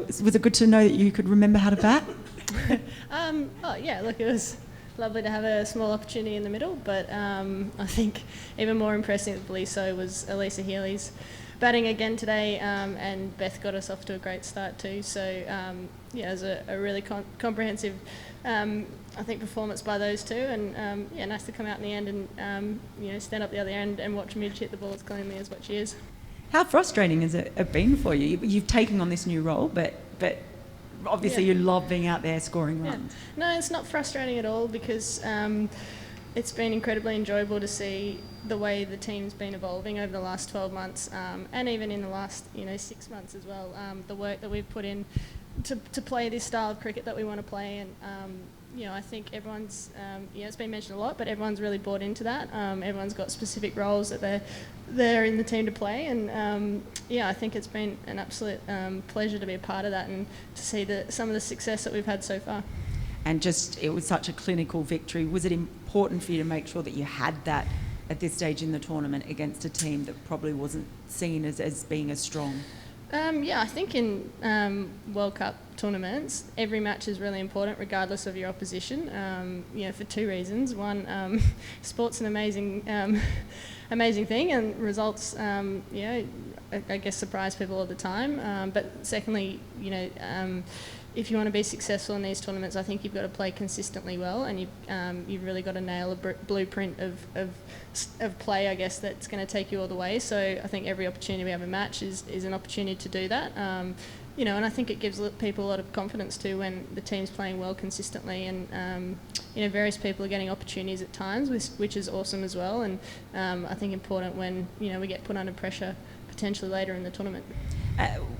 Was it good to know that you could remember how to bat? Oh yeah, look, it was lovely to have a small opportunity in the middle, but I think even more impressive at Beliso was Elisa Healy's batting again today, and Beth got us off to a great start too. So yeah, it was a really comprehensive, I think, performance by those two, and yeah, nice to come out in the end and stand up the other end and watch Midge hit the ball as cleanly as what she is. How frustrating has it been for you? You've taken on this new role, but obviously you love being out there scoring runs. No, it's not frustrating at all because it's been incredibly enjoyable to see the way the team's been evolving over the last 12 months and even in the last 6 months as well. The work that we've put in to play this style of cricket that we want to play, and I think everyone's it's been mentioned a lot, but everyone's really bought into that. Everyone's got specific roles that they're in the team to play, and I think it's been an absolute pleasure to be a part of that and to see some of the success that we've had so far. And it was such a clinical victory. Was it important for you to make sure that you had that at this stage in the tournament against a team that probably wasn't seen as being as strong? I think in World Cup tournaments, every match is really important regardless of your opposition, for two reasons. One, sport's an amazing thing, and results, I guess surprise people all the time. But secondly, if you want to be successful in these tournaments, I think you've got to play consistently well, and you've really got to nail a blueprint of play, I guess, that's going to take you all the way. So I think every opportunity we have a match is an opportunity to do that. And I think it gives people a lot of confidence too when the team's playing well consistently, and various people are getting opportunities at times, which is awesome as well. And I think important when we get put under pressure potentially later in the tournament.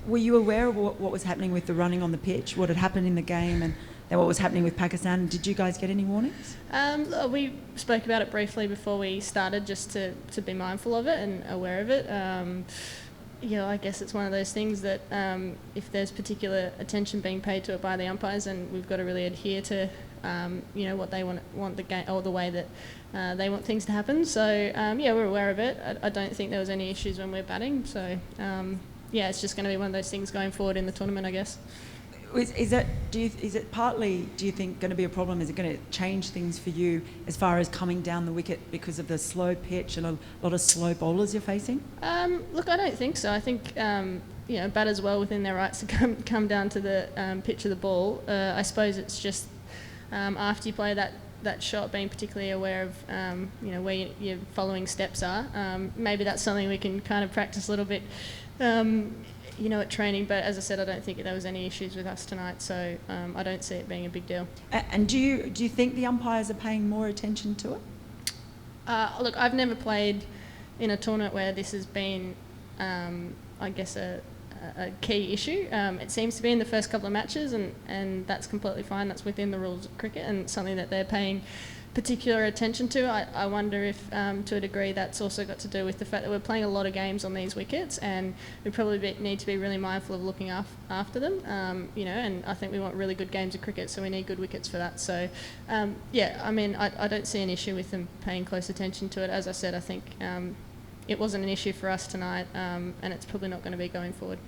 Were you aware of what was happening with the running on the pitch, what had happened in the game, and then what was happening with Pakistan? Did you guys get any warnings? We spoke about it briefly before we started, just to be mindful of it and aware of it. I guess it's one of those things that if there's particular attention being paid to it by the umpires, then we've got to really adhere to what they want the game, or the way that they want things to happen. So we're aware of it. I don't think there was any issues when we're batting. So it's just going to be one of those things going forward in the tournament, I guess. Is it partly, do you think, going to be a problem? Is it going to change things for you as far as coming down the wicket because of the slow pitch and a lot of slow bowlers you're facing? Look, I don't think so. I think batters well within their rights to come down to the pitch of the ball. I suppose it's just after you play that shot, being particularly aware of where your following steps are. Maybe that's something we can kind of practice a little bit at training, but as I said, I don't think there was any issues with us tonight, so I don't see it being a big deal. And do you think the umpires are paying more attention to it? Look, I've never played in a tournament where this has been, I guess, a key issue. It seems to be in the first couple of matches, and that's completely fine. That's within the rules of cricket, and something that they're paying particular attention to. I wonder if to a degree that's also got to do with the fact that we're playing a lot of games on these wickets, and we probably need to be really mindful of looking after them, and I think we want really good games of cricket, so we need good wickets for that. So I don't see an issue with them paying close attention to it. As I said, I think it wasn't an issue for us tonight, and it's probably not going to be going forward.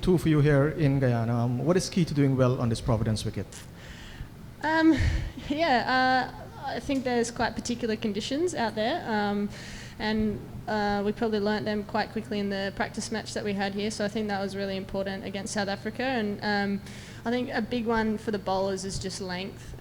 Two for you here in Guyana. What is key to doing well on this Providence wicket? I think there's quite particular conditions out there, and we probably learnt them quite quickly in the practice match that we had here, so I think that was really important against South Africa. And I think a big one for the bowlers is just length.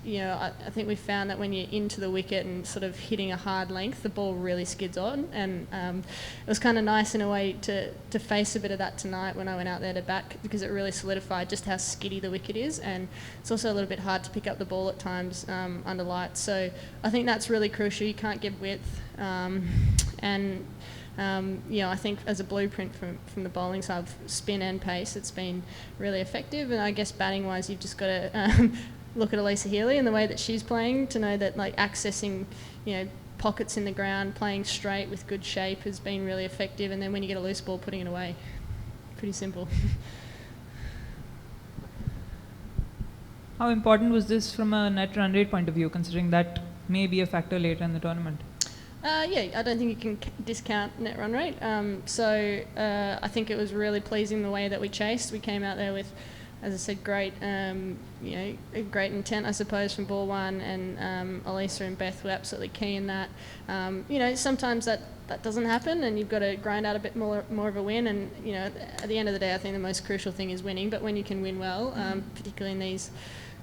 I think we found that when you're into the wicket and sort of hitting a hard length, the ball really skids on, and it was kind of nice in a way to face a bit of that tonight when I went out there to bat, because it really solidified just how skiddy the wicket is, and it's also a little bit hard to pick up the ball at times under lights. So I think that's really crucial. You can't give width, and I think as a blueprint from the bowling side, spin and pace, it's been really effective. And I guess batting wise, you've just got to look at Elisa Healy and the way that she's playing to know that accessing pockets in the ground, playing straight with good shape has been really effective, and then when you get a loose ball, putting it away. Pretty simple. How important was this from a net run rate point of view, considering that may be a factor later in the tournament? Yeah, I don't think you can discount net run rate. I think it was really pleasing the way that we chased. We came out there with, as I said, great, a great intent, I suppose, from ball one, and Elisa and Beth were absolutely key in that. Sometimes that doesn't happen, and you've got to grind out a bit more of a win. And at the end of the day, I think the most crucial thing is winning. But when you can win well, particularly in these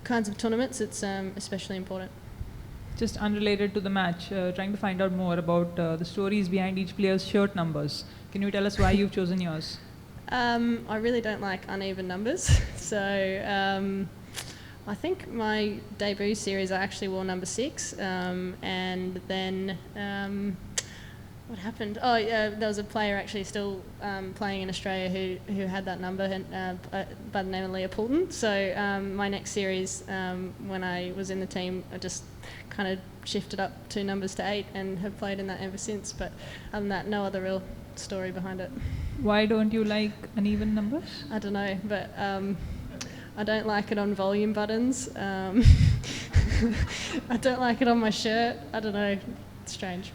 kinds of tournaments, it's especially important. Just unrelated to the match, trying to find out more about the stories behind each player's shirt numbers. Can you tell us why you've chosen yours? I really don't like uneven numbers. So I think my debut series I actually wore number 6, and then what happened? Oh, yeah, there was a player actually still playing in Australia who had that number by the name of Leah Poulton. So my next series, when I was in the team, I just kind of shifted up 2 numbers to 8 and have played in that ever since. But other than that, no other real story behind it. Why don't you like uneven numbers? I don't know, but I don't like it on volume buttons. I don't like it on my shirt. I don't know. It's strange.